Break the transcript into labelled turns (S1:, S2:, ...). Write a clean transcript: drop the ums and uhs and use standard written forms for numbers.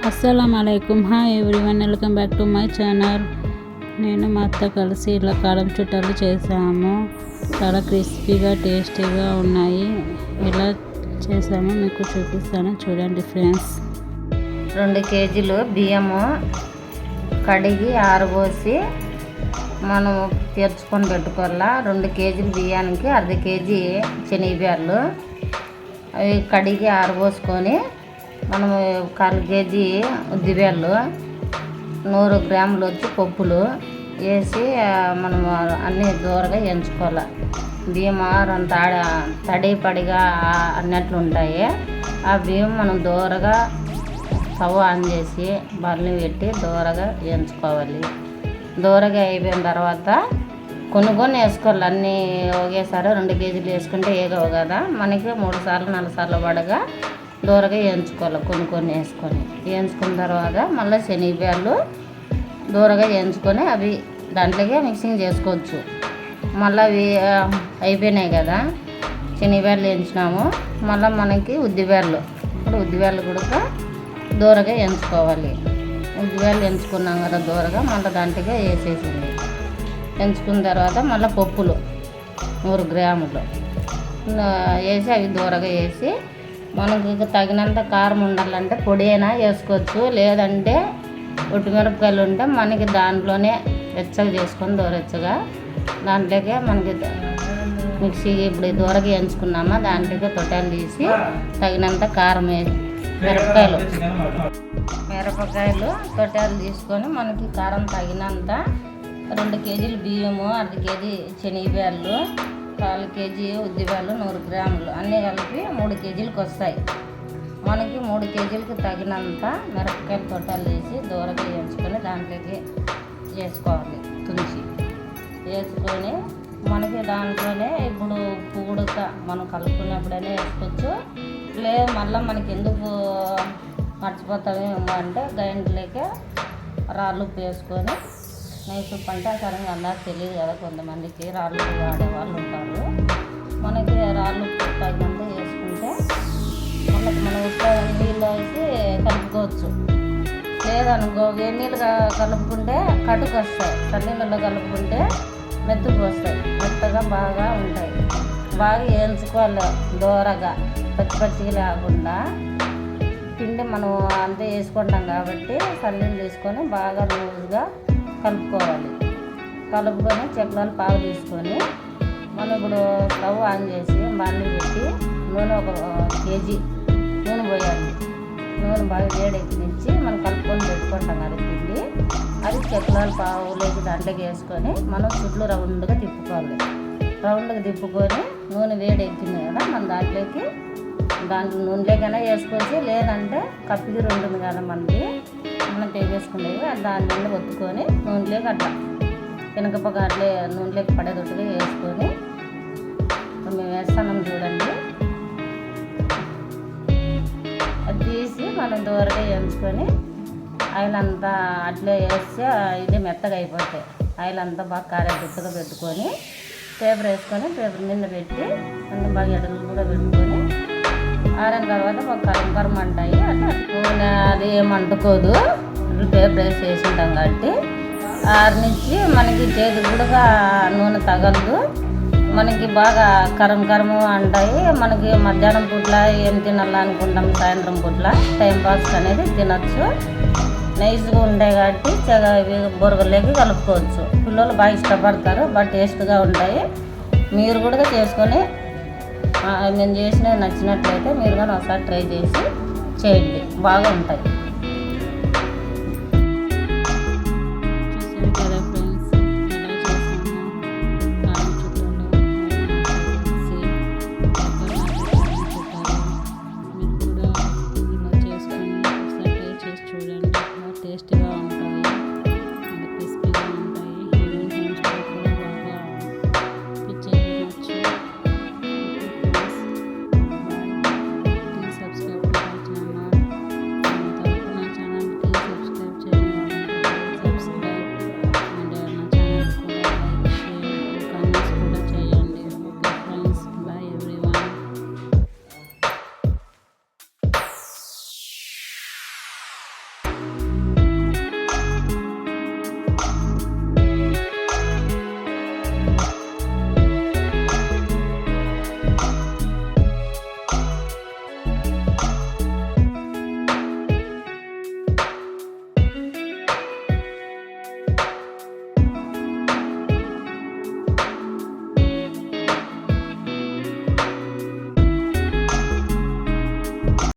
S1: అస్సలాముఅలైకుం. Hi everyone, welcome back to my channel. నేను మా అత్త కలిసి ఇలా కారం చుట్టాలు చేసాము. చాలా క్రిస్పీగా టేస్టీగా ఉన్నాయి. ఎలా చేసామో మీకు చూపిస్తాను, చూడండి ఫ్రెండ్స్.
S2: 2 కేజీలు బియ్యము కడిగి ఆరబోసి మనం తెరుచుకొని పెట్టుకోవాలా. 2 కేజీల బియ్యానికి 1/2 కేజీ శనగబ్యాళ్ళు అవి కడిగి ఆరబోసుకొని మనము 1/4 కేజీ ఉద్దిబ్యాళ్ళు 100 గ్రాములు వచ్చి పప్పులు వేసి మనం అన్నీ దూరగా ఎంచుకోవాలి. బియ్యం అంత తడి పడిగా అన్నట్లు ఉంటాయి. ఆ బియ్యం మనం దూరగా స్టవ్ ఆన్ చేసి బల్లి పెట్టి దూరగా ఎంచుకోవాలి. దూరగా అయిపోయిన తర్వాత కొన్ని వేసుకోవాలి. అన్నీ ఒకేసారి 2 కేజీలు వేసుకుంటే ఏగవు కదా, మనకి 3 సార్లు 4 సార్లు పడగా దూరగా వేయించుకోవాలి. కొన్ని వేసుకొని వేయించుకున్న తర్వాత మళ్ళీ శనగబ్యాళ్ళు దూరగా వేయించుకొని అవి దాంట్లోకే మిక్సింగ్ చేసుకోవచ్చు. మళ్ళీ అవి అయిపోయినాయి కదా, శనగబ్యాళ్ళు వేయించినాము. మళ్ళీ మనకి ఉద్దిబ్యాళ్ళు కూడా దూరగా వేయించుకోవాలి. ఉద్దిబ్యాళ్ళు వేయించుకున్నాం కదా దూరగా, మళ్ళీ దాంట్లోకే వేసేసింది. వేయించుకున్న తర్వాత మళ్ళీ పప్పులు 100 గ్రాములు వేసి అవి దూరగా వేసి మనకు తగినంత కారం ఉండాలంటే పొడి అయినా వేసుకోవచ్చు, లేదంటే ఒట్టిమిరపకాయలు ఉంటే మనకి దాంట్లోనే వెచ్చగా చేసుకొని దూరెచ్చగా దాంట్లోకే మనకి మిక్సీ ఇప్పుడు దూరగా వేయించుకున్నామా దాంట్లోకి తొట్టాలు తీసి తగినంత కారం వేసి మిరపకాయలు తొట్టాలు తీసుకొని మనకి కారం తగినంత 2 కేజీలు బియ్యము, 1/2 కేజీ శనగబ్యాళ్ళు, 1/4 కేజీ ఉద్దిబ్యాళ్ళు, 100 గ్రాములు అన్నీ కలిపి 3 కేజీలకు వస్తాయి. మనకి 3 కేజీలకు తగినంత మిరపకాయలు తొట్టాలు వేసి దూరగా వేయించుకొని దాంట్లోకి వేసుకోవాలి. తుంచి వేసుకొని మనకి దాంట్లోనే ఇప్పుడు ఉప్పు ఉడక మనం కలుపుకున్నప్పుడైనా వేసుకోవచ్చు, లేదు మళ్ళీ మనకి ఎందుకు మర్చిపోతామేమో అంటే గ్రైండర్లోకి రాళ్ళు ఉప్పు వేసుకొని, నైస్ ఉప్పు అంటే సరిగ్గా అందరికి తెలియదు కదా, కొంతమందికి రాళ్ళు ఉప్పు వాడే వాళ్ళు ఉంటారు. మనకి రాళ్ళు ఉప్పు తగినంత వేసుకుంటే మనకి మనం ఉప్పు నీళ్ళు వేసి కలుపుకోవచ్చు. లేదనుకో వేడి నీళ్ళు కలుపుకుంటే కటుకు వస్తాయి, చన్నీళ్ళలో కలుపుకుంటే మెత్తుకు వస్తాయి, మెత్తగా బాగా ఉంటాయి. బాగా వేయించుకోవాలి దూరగా, పచ్చిగా లేకుండా. పిండి మనం అంతే వేసుకుంటాం కాబట్టి చన్నీళ్ళు తీసుకొని బాగా లూజ్గా కలుపుకోవాలి. కలుపుకొని చెక్కలు పావు తీసుకొని మనం ఇప్పుడు స్టవ్ ఆన్ చేసి బాండి పెట్టి నూనె 1 కేజీ నూనె పోయాలి. నూనె బాగా వేడెక్కించి మనం కలుపుకొని పెట్టుకుంటాం కదా పిండి, అది చెక్కలు పావులోకి దాంట్లోకి వేసుకొని మనం చుట్లు రౌండ్గా తిప్పుకోవాలి. రౌండ్గా తిప్పుకొని నూనె వేడెక్కింది కదా మనం దాంట్లో నూనెలోకైనా వేసుకోవచ్చు, లేదంటే కప్పికి 2 కదా మనకి మనం వేసుకునేవి దాని మీద ఒత్తుకొని నూనెలోకి అట్లా వెనకపక్క అట్లే నూనెలోకి పడేటట్టుగా వేసుకొని మేము వేస్తాం చూడండి. అది తీసి మనం దూరగా వేయించుకొని ఆయిల్ అంతా అట్లే వేస్తే ఇది మెత్తగా అయిపోతాయి. ఆయిల్ అంతా బాగా కారేటట్టుగా పెట్టుకొని పేపర్ వేసుకొని పేపర్ మీద పెట్టి అన్నీ బాగా ఎడలు కూడా పెట్టుకొని ఆరిన తర్వాత ఒక కరం అంటాయి. అట్లా నూనె అది ఏమంటుకోదు, పేపర్ వేసి వేసింటాం కాబట్టి ఆరినిచ్చి మనకి చేతికి కూడా నూనె తగలదు. మనకి బాగా కరం అంటాయి. మనకి మధ్యాహ్నం పూట్ల ఏం తినాలా అనుకుంటాం, సాయంత్రం పూట్ల టైంపాస్ అనేది తినచ్చు. నైస్గా ఉంటాయి కాబట్టి బొరుగులోకి కలుపుకోవచ్చు. పిల్లలు బాగా ఇష్టపడతారు, బాగా టేస్ట్గా ఉంటాయి. మీరు కూడా చేసుకొని మేము చేసినవి నచ్చినట్లయితే మీరు కానీ ఒకసారి ట్రై చేసి చేయండి, బాగా ఉంటాయి.